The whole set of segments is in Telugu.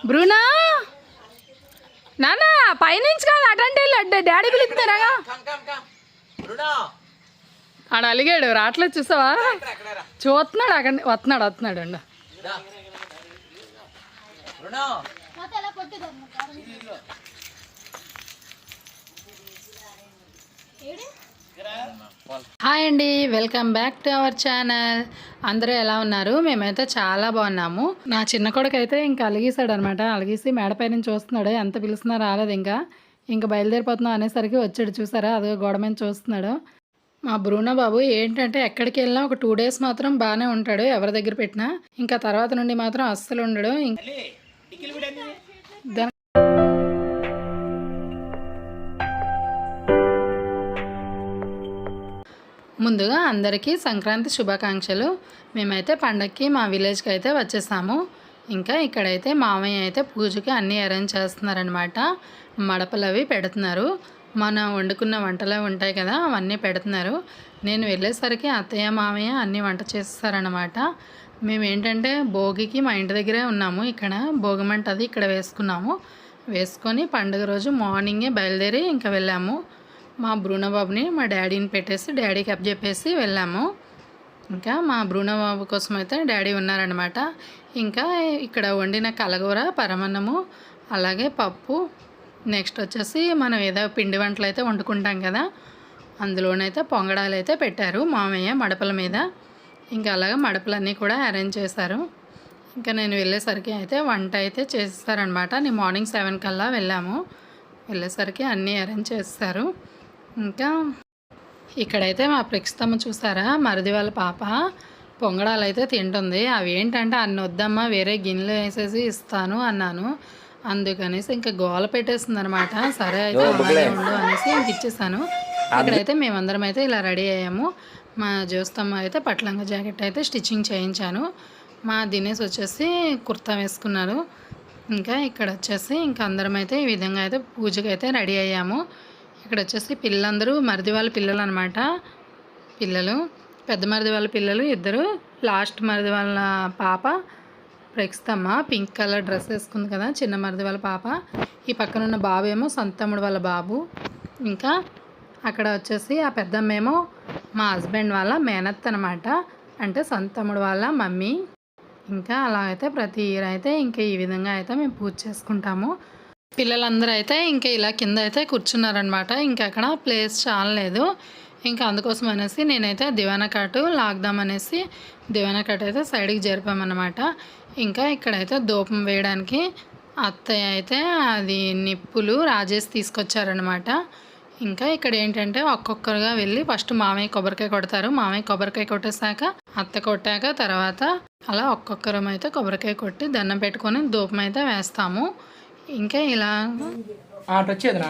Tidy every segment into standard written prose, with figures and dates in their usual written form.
బ్రూనా నాన్న పైనుంచి కాదు అటంటే డాడీ పిలుస్తున్నారా ఆడ అలిగాడు రావట్లేదు చూసావా చూస్తున్నాడు అక్కడ వస్తున్నాడు అండి హాయ్ అండి, welcome back to our channel. అందరూ ఎలా ఉన్నారు? మేమైతే చాలా బాగున్నాము. నా చిన్న కొడుకు అయితే ఇంకా అలిగేశాడు అనమాట. అలిగేసి మేడపై నుంచి చూస్తున్నాడు. ఎంత పిలుస్తున్నా రాలేదు. ఇంకా బయలుదేరిపోతున్నాం అనేసరికి వచ్చాడు. చూసారా, అదే గోడ మీద చూస్తున్నాడు. మా బ్రూనో బాబు ఏంటంటే ఎక్కడికి వెళ్ళినా ఒక 2 days మాత్రం బాగానే ఉంటాడు, ఎవరి దగ్గర పెట్టినా. ఇంకా తర్వాత నుండి మాత్రం అస్సలు ఉండడు. ముందుగా అందరికీ సంక్రాంతి శుభాకాంక్షలు. మేమైతే పండగకి మా విలేజ్కి అయితే వచ్చేసాము. ఇంకా ఇక్కడైతే మామయ్య అయితే పూజకి అన్నీ అరేంజ్ చేస్తున్నారనమాట. మడపలు అవి పెడుతున్నారు. మనం వండుకున్న వంటలు ఉంటాయి కదా, అవన్నీ పెడుతున్నారు. నేను వెళ్ళేసరికి అత్తయ్య మామయ్య అన్నీ వంట చేస్తారనమాట. మేము ఏంటంటే భోగికి మా ఇంటి దగ్గరే ఉన్నాము. ఇక్కడ భోగిమంట అది ఇక్కడ వేసుకొని పండుగ రోజు మార్నింగే బయలుదేరి ఇంకా వెళ్ళాము. మా బ్రూనో బాబుని మా డాడీని పెట్టేసి డాడీకి అప్పచెప్పేసి వెళ్ళాము. ఇంకా మా బ్రూనో బాబు కోసం అయితే డాడీ ఉన్నారనమాట. ఇంకా ఇక్కడ వండిన కలగూర, పరమన్నము, అలాగే పప్పు, నెక్స్ట్ వచ్చేసి మనం ఏదో పిండి వంటలు అయితే వండుకుంటాం కదా, అందులోనైతే పొంగడాలు అయితే పెట్టారు మామయ్య మడపల మీద. ఇంకా అలాగే మడపలన్నీ కూడా అరేంజ్ చేశారు. ఇంకా నేను వెళ్ళేసరికి అయితే వంట అయితే చేస్తారనమాట. నేను మార్నింగ్ 7 కల్లా వెళ్ళేసరికి అన్నీ అరేంజ్ చేస్తారు. ఇంకా ఇక్కడైతే మా ప్రస్తుతం చూసారా, మరిది వాళ్ళ పాప పొంగడాలు అయితే తింటుంది. అవి ఏంటంటే అన్ని వద్దమ్మా, వేరే గిన్నెలు వేసేసి ఇస్తాను అన్నాను. అందుకనేసి ఇంకా గోల పెట్టేస్తుంది అనమాట. సరే అయితే అలాగే ఉండు అనేసి ఇంక ఇచ్చేసాను. ఇక్కడైతే మేమందరం అయితే ఇలా రెడీ అయ్యాము. మా జ్యోస్తమ్మ అయితే పట్లంగా జాకెట్ అయితే స్టిచ్చింగ్ చేయించాను. మా దినేష్ వచ్చేసి కుర్తా వేసుకున్నారు. ఇంకా ఇక్కడ వచ్చేసి ఇంకా అందరం అయితే ఈ విధంగా అయితే పూజకి అయితే రెడీ అయ్యాము. ఇక్కడ వచ్చేసి పిల్లలందరూ మరిది వాళ్ళ పిల్లలు అనమాట. పెద్ద మరిది వాళ్ళ పిల్లలు ఇద్దరు, లాస్ట్ మరిది వాళ్ళ పాప ప్రస్తుతమ్మ పింక్ కలర్ డ్రెస్ వేసుకుంది కదా, చిన్న మరిది వాళ్ళ పాప. ఈ పక్కన ఉన్న బాబు ఏమో సొంతమ్ముడు వాళ్ళ బాబు. ఇంకా అక్కడ వచ్చేసి ఆ పెద్దమ్మేమో మా హస్బెండ్ వాళ్ళ మేనత్ అనమాట, అంటే సొంతమ్ముడు వాళ్ళ మమ్మీ. ఇంకా అలా అయితే ప్రతి ఇయర్ అయితే ఇంకా ఈ విధంగా అయితే మేము పూజ చేసుకుంటాము. పిల్లలందరూ అయితే ఇంకా ఇలా కింద అయితే కూర్చున్నారనమాట. ఇంకా అక్కడ ప్లేస్ చాలలేదు. ఇంకా అందుకోసం అనేసి నేనైతే దివానా కాటు లాగుదామనేసి దివానా కాటు అయితే సైడ్కి జరిపామన్నమాట. ఇంకా ఇక్కడైతే ధూపం వేయడానికి అత్తయ్య అయితే అది నిప్పులు రాజేసి తీసుకొచ్చారనమాట. ఇంకా ఇక్కడ ఏంటంటే ఒక్కొక్కరుగా వెళ్ళి ఫస్ట్ మామయ్య కొబ్బరికాయ కొడతారు. మామయ్య కొబ్బరికాయ కొట్టేశాక అత్త కొట్టాక తర్వాత అలా ఒక్కొక్కరం అయితే కొబ్బరికాయ కొట్టి దండం పెట్టుకొని ధూపం అయితే వేస్తాము. ఇంకా ఇలా వచ్చేదిరా.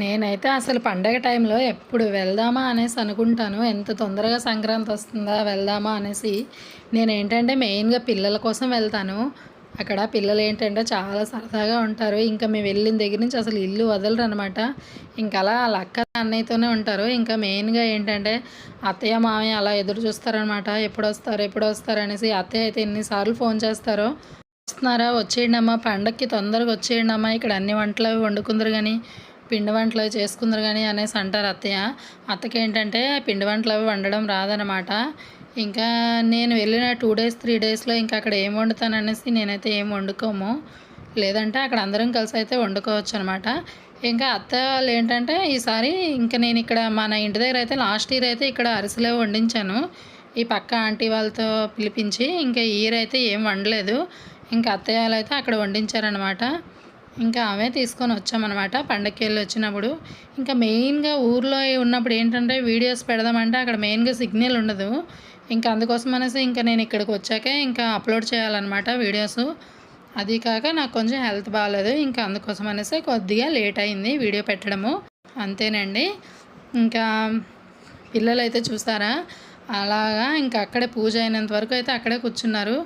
నేనైతే అసలు పండగ టైంలో ఎప్పుడు వెళ్దామా అనేసి అనుకుంటాను. ఎంత తొందరగా సంక్రాంతి వస్తుందా వెళ్దామా అనేసి. నేను ఏంటంటే మెయిన్గా పిల్లల కోసం వెళ్తాను. అక్కడ పిల్లలు ఏంటంటే చాలా సరదాగా ఉంటారు. ఇంకా మేము వెళ్ళిన దగ్గర నుంచి అసలు ఇల్లు వదలరు అనమాట. ఇంకా అలా వాళ్ళ అక్క అన్నయ్యతోనే ఉంటారు. ఇంకా మెయిన్గా ఏంటంటే అత్తయ్య మామయ్య అలా ఎదురు చూస్తారనమాట. ఎప్పుడు వస్తారు అనేసి. అత్తయ్య అయితే ఎన్నిసార్లు ఫోన్ చేస్తారో, వస్తున్నారా, వచ్చేయండి అమ్మా, పండగకి తొందరగా వచ్చేయండి అమ్మా, ఇక్కడ అన్ని వంటలు అవి వండుకుందరు కానీ, పిండి వంటలు అవి చేసుకుందరు కానీ అనేసి అంటారు అత్తయ్య. అత్తకి ఏంటంటే పిండి వంటలు అవి వండడం రాదనమాట. ఇంకా నేను వెళ్ళిన 2 days 3 daysలో ఇంకా అక్కడ ఏం వండుతాను అనేసి నేనైతే ఏం వండుకోము. లేదంటే అక్కడ అందరం కలిసి అయితే వండుకోవచ్చు అనమాట. ఇంకా అత్త వాళ్ళు ఏంటంటే ఈసారి ఇంకా నేను ఇక్కడ మన ఇంటి దగ్గర అయితే లాస్ట్ ఇయర్ అయితే ఇక్కడ అరిసెలు వండించాను ఈ పక్క ఆంటీ వాళ్ళతో పిలిపించి. ఇంకా ఈ ఇయర్ అయితే ఏం వండలేదు. ఇంకా అత్తయ్య వాళ్ళు అయితే అక్కడ వండించారనమాట. ఇంకా అవే తీసుకొని వచ్చామన్నమాట పండగకి వెళ్ళి వచ్చినప్పుడు. ఇంకా మెయిన్గా ఊర్లో ఉన్నప్పుడు ఏంటంటే వీడియోస్ పెడదామంటే అక్కడ మెయిన్గా సిగ్నల్ ఉండదు. ఇంకా అందుకోసం అనేసి ఇంకా నేను ఇక్కడికి వచ్చాకే ఇంకా అప్లోడ్ చేయాలన్నమాట వీడియోస్. అది కాక నాకు కొంచెం హెల్త్ బాగాలేదు. ఇంకా అందుకోసం అనేసి కొద్దిగా లేట్ అయింది వీడియో పెట్టడము, అంతేనండి. ఇంకా పిల్లలు అయితే చూసారా అలాగా ఇంకా అక్కడే పూజ అయినంత వరకు అయితే అక్కడే కూర్చున్నారు.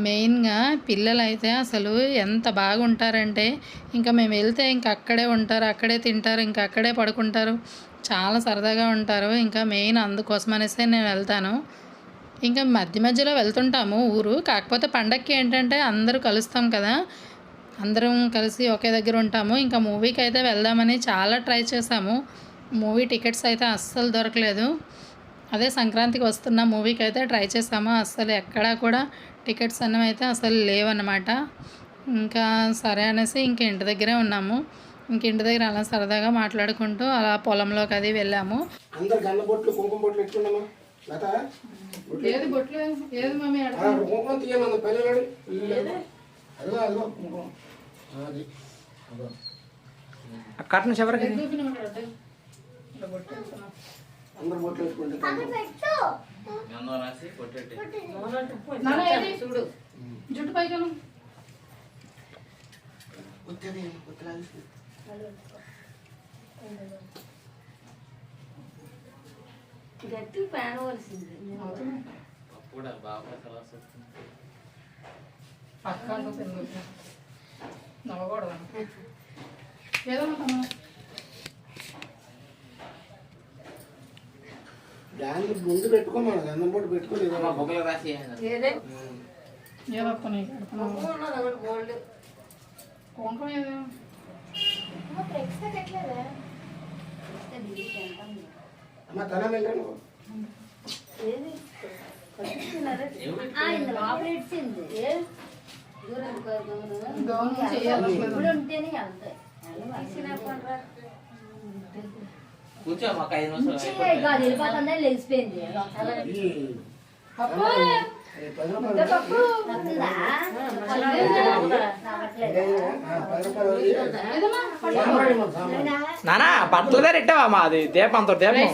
మెయిన్గా పిల్లలు అయితే అసలు ఎంత బాగుంటారంటే ఇంకా మేము వెళ్తే ఇంకా అక్కడే ఉంటారు, అక్కడే తింటారు, ఇంకా అక్కడే పడుకుంటారు, చాలా సరదాగా ఉంటారు. ఇంకా మెయిన్ అందుకోసం అనేసి నేను వెళ్తాను. ఇంకా మధ్య మధ్యలో వెళ్తుంటాము ఊరు. కాకపోతే పండగకి ఏంటంటే అందరూ కలుస్తాం కదా, అందరం కలిసి ఒకే దగ్గర ఉంటాము. ఇంకా మూవీకి అయితే వెళ్దామని చాలా ట్రై చేసాము. మూవీ టికెట్స్ అయితే అస్సలు దొరకలేదు. అదే సంక్రాంతికి వస్తున్న మూవీకి అయితే ట్రై చేసాము. అస్సలు ఎక్కడా కూడా టికెట్స్ అన్నవి అయితే అసలు లేవన్నమాట. ఇంకా సరే అనేసి ఇంక ఇంటి దగ్గరే ఉన్నాము. ఇంక ఇంటి దగ్గర అలా సరదాగా మాట్లాడుకుంటూ అలా పొలంలోకి అది వెళ్ళాము. ఏది బొట్లు ఏది మమ్మీ కట్న చివరికి జుట్టు పైకి గట్టి పేనవలసింది నవ్వకూడదు ఏదో దాన్ని ముందు పెట్టుకోమను, గంధం పొడి పెట్టుకోలేదు. కోంకం ఏదో అమ్మ తన వెళ్ళాను కూర్చోమ్మా 5 నిమిషాలు లేచిపోయింది. నానా బట్టలు దగ్గర ఇట్టావా మాది దీపం అంత దీపం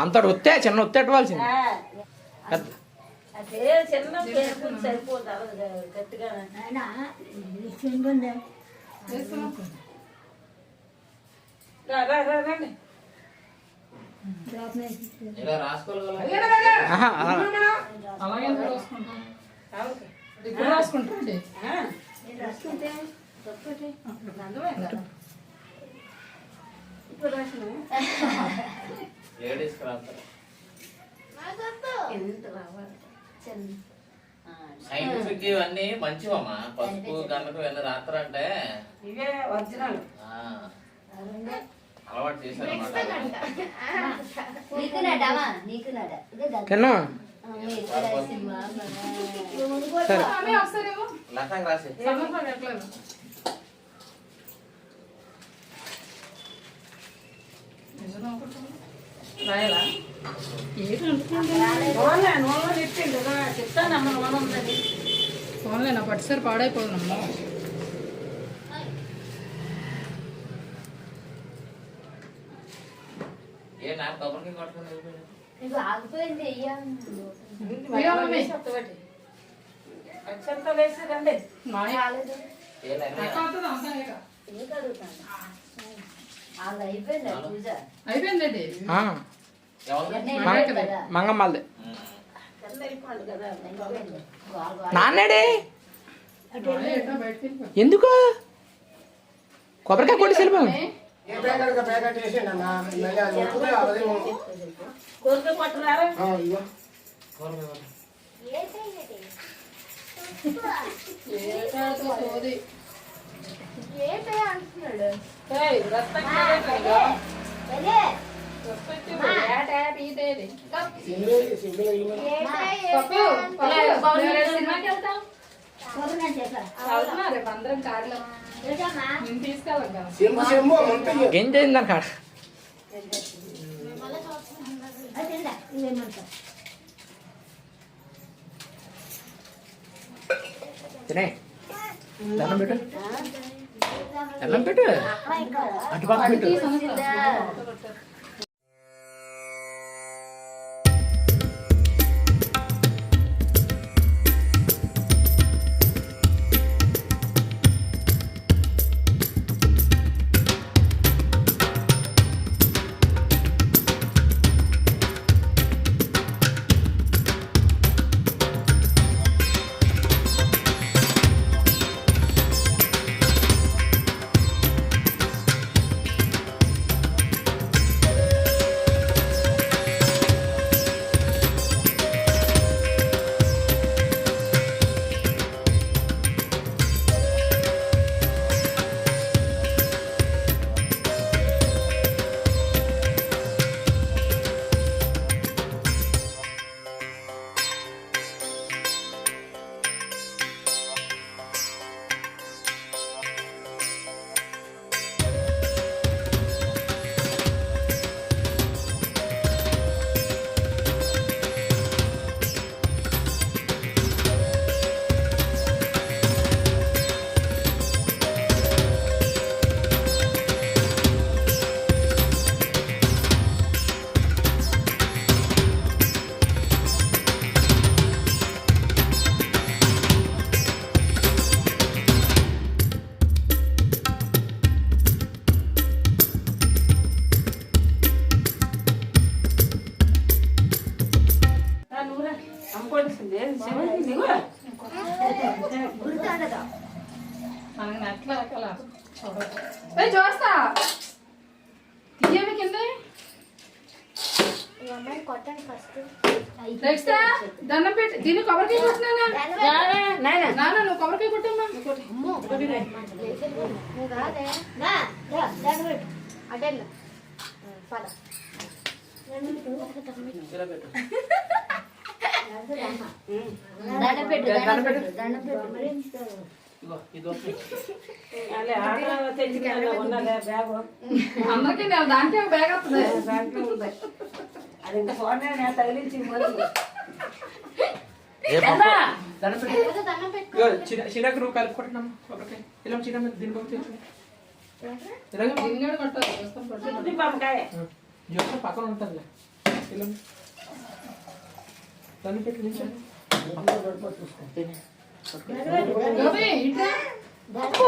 అంతటి ఉత్తే చిన్న ఉత్తెట్టవలసింది. సైంటిఫిక్ ఇవన్నీ మంచివమ్మా. పసుపు గంధకు ఇవన్నీ రాత్రంటే ఇవే ఒరిజినల్ అలవాటు చేశారు అన్నమాట. తిన్నా లతంగా రాసి రాయాలా ఫోన్లే నా పట్టుసారి పాడైపోదునమ్మా. ఏ నాకు కొబ్బరికి కొట్టుకుని ఆగిపోయింది. అయిపోయిందండి మంగమ్మల్ది నాన్నేడే ఎందుకు కొబ్బరికాయ కొట్టి వెళ్ళిపోయాం. ఏం చేయిందని కాడ తినే దండం పెట్టు దండం పెట్టు అటు పక్క పెట్టు. మనకి నెట్ల రకాల చూస్తా తీయవి కింద నెక్స్ట్ దండం పెట్టి దీన్ని కొబ్బరికాయ కొట్టినా నాన్న నువ్వు కొబ్బరికాయ కొట్టమ్మా అందరికీ దాంట్లో ఒక బ్యాగ్ వస్తుంది చిన్నకు నువ్వు కలుపుకుంటున్నాము కొబ్బరికాయ ఇలా చిన్న దీని దీన్ని కూడా కొట్టాలి చూస్తాం కొట్టి జ్యోతి పక్కన ఉంటుంది ఇలా దాన్ని పెట్టి నిల్చోండి.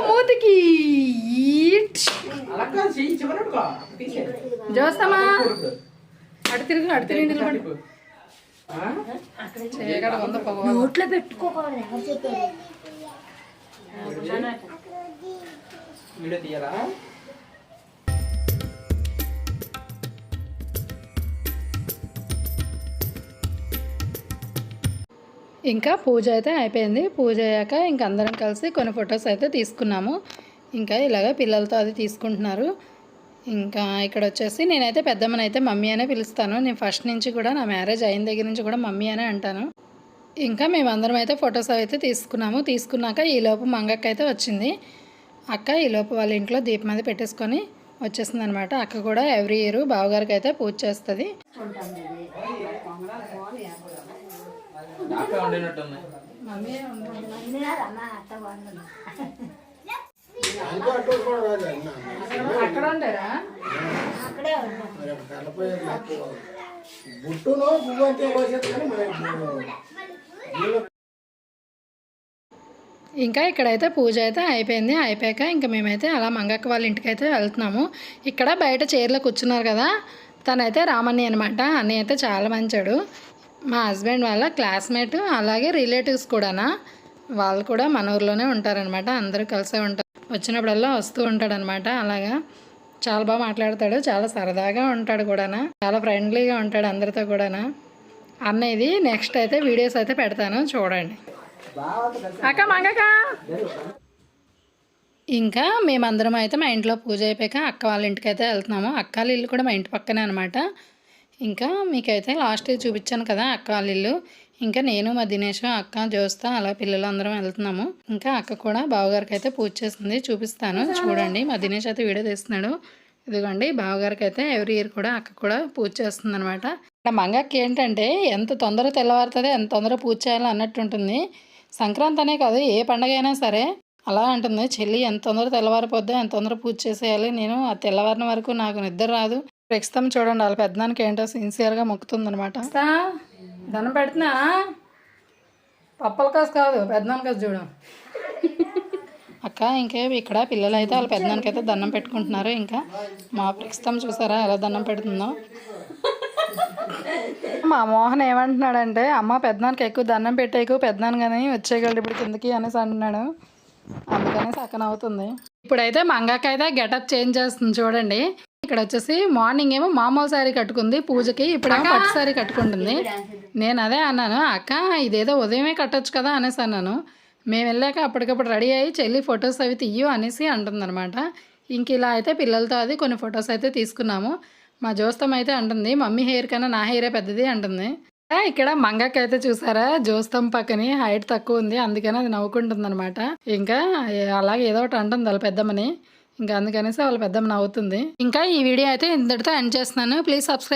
మూతికి అలా కాదు చెయ్యి చివరట్టుకో తీసేది చూస్తామా అటు తిరిగి నిలబడి చేయగడ వంద నోట్లో పెట్టుకోవాలి ఎవరు చెప్పారు వీడియో తీయాలా ఇంకా పూజ అయితే అయిపోయింది పూజ అయ్యాక ఇంక అందరం కలిసి కొన్ని ఫొటోస్ అయితే తీసుకున్నాము ఇంకా ఇలాగ పిల్లలతో అది తీసుకుంటున్నారు ఇంకా ఇక్కడ వచ్చేసి నేనైతే పెద్దమ్మని అయితే మమ్మీ అనే పిలుస్తాను నేను ఫస్ట్ నుంచి కూడా నా మ్యారేజ్ అయిన దగ్గర నుంచి కూడా మమ్మీ అనే అంటాను ఇంకా మేమందరం అయితే ఫొటోస్ అయితే తీసుకున్నాక ఈలోపు మంగక్క అయితే వచ్చింది అక్క ఈలోపు వాళ్ళ ఇంట్లో దీపం అది పెట్టేసుకొని వచ్చేసింది అనమాట అక్క కూడా ఎవ్రీ ఇయర్ బావగారికి అయితే పూజ చేస్తుంది మమ్మీ అక్కడ ఉంటారా ఇంకా ఇక్కడైతే పూజ అయితే అయిపోయింది అయిపోయాక ఇంకా మేమైతే అలా మంగక్క వాళ్ళ ఇంటికి అయితే వెళ్తున్నాము ఇక్కడ బయట చైర్లో కూర్చున్నారు కదా తనైతే రామణ్య అనమాట అన్నయ్య అయితే చాలా మంచాడు మా హస్బెండ్ వాళ్ళ క్లాస్మేట్ అలాగే రిలేటివ్స్ కూడానా వాళ్ళు కూడా మన ఊర్లోనే ఉంటారనమాట అందరూ కలిసే ఉంటారు వచ్చినప్పుడల్లా వస్తూ ఉంటాడు అనమాట అలాగా చాలా బాగా మాట్లాడతాడు చాలా సరదాగా ఉంటాడు కూడానా చాలా ఫ్రెండ్లీగా ఉంటాడు అందరితో కూడానా అన్న ఇది నెక్స్ట్ అయితే వీడియోస్ అయితే పెడతాను చూడండి అక్క మంగక్క ఇంకా మేమందరం అయితే మా ఇంట్లో పూజ అయిపోయాక అక్క వాళ్ళ ఇంటికి అయితే వెళ్తున్నాము అక్క వాళ్ళ ఇల్లు కూడా మా ఇంటి పక్కనే అనమాట ఇంకా మీకైతే లాస్ట్ చూపించాను కదా అక్క వాళ్ళ ఇల్లు ఇంకా నేను మా దినేష్ అక్క జోస్తా అలా పిల్లలు అందరం వెళ్తున్నాము ఇంకా అక్క కూడా బావగారికి అయితే పూజ చేస్తుంది చూపిస్తాను చూడండి మా దినేష్ అయితే వీడియో తీస్తున్నాడు ఇదిగోండి బావగారికి అయితే ఎవ్రీ ఇయర్ కూడా అక్క కూడా పూజ చేస్తుంది అనమాట మంగకి ఏంటంటే ఎంత తొందరగా తెల్లవారుతుంది ఎంత తొందరగా పూజ చేయాలో అన్నట్టు ఉంటుంది సంక్రాంతి అనే కాదు ఏ పండగ అయినా సరే అలా అంటుంది చెల్లి ఎంత తొందరగా తెల్లవారిపోద్దో ఎంత తొందరగా పూజ చేసేయాలి నేను ఆ తెల్లవారిన వరకు నాకు నిద్ర రాదు ప్రస్తుతం చూడండి వాళ్ళ పెద్దనానికి ఏంటో సిన్సియర్గా మొక్కుతుంది అనమాట దండం పెడుతున్నా పప్పల కాసు కాదు పెద్దనాన్న కాసు చూడు అక్క ఇంకే ఇక్కడ పిల్లలు అయితే వాళ్ళ పెద్దనానికి అయితే దండం పెట్టుకుంటున్నారు ఇంకా మా ప్రస్తుతం చూసారా ఎలా దండం పెడుతుందో మా మోహన్ ఏమంటున్నాడంటే అమ్మ పెద్దనానికి ఎక్కువ దండం పెట్టేకు పెద్దనాన్న కానీ వచ్చేయగలడు ఇప్పుడు కిందకి అనేసి అంటున్నాడు అందుకనేసి అక్కన అవుతుంది ఇప్పుడైతే మంగక్క అయితే గెటప్ చేంజ్ చేస్తుంది చూడండి ఇక్కడ వచ్చేసి మార్నింగ్ ఏమో మామూలు శారీ కట్టుకుంది పూజకి ఇప్పుడేమో పట్టు శారీ కట్టుకుంటుంది నేను అదే అన్నాను అక్క ఇదేదో ఉదయమే కట్టొచ్చు కదా అనేసి అన్నాను మేము వెళ్ళాక అప్పటికప్పుడు రెడీ అయ్యి చెల్లి ఫొటోస్ అవి తీయు అనేసి అంటుందన్నమాట ఇంక ఇలా అయితే పిల్లలతో అది కొన్ని ఫొటోస్ అయితే తీసుకున్నాము మా జోస్తం అయితే అంటుంది మమ్మీ హెయిర్ కన్నా నా హెయిరే పెద్దది అంటుంది ఇక్కడ మంగక్క అయితే చూసారా జోస్తం పక్కని హైట్ తక్కువ ఉంది అందుకని అది నవ్వుకుంటుంది అనమాట ఇంకా అలాగే ఏదో ఒకటి అంటుంది వాళ్ళ పెద్దమ్మని ఇంకా అందుకనేసి వాళ్ళ పెద్దమ్మ నవ్వుతుంది ఇంకా ఈ వీడియో అయితే ఇంతటితో ఎండ్ చేస్తున్నాను ప్లీజ్ సబ్స్క్రైబ్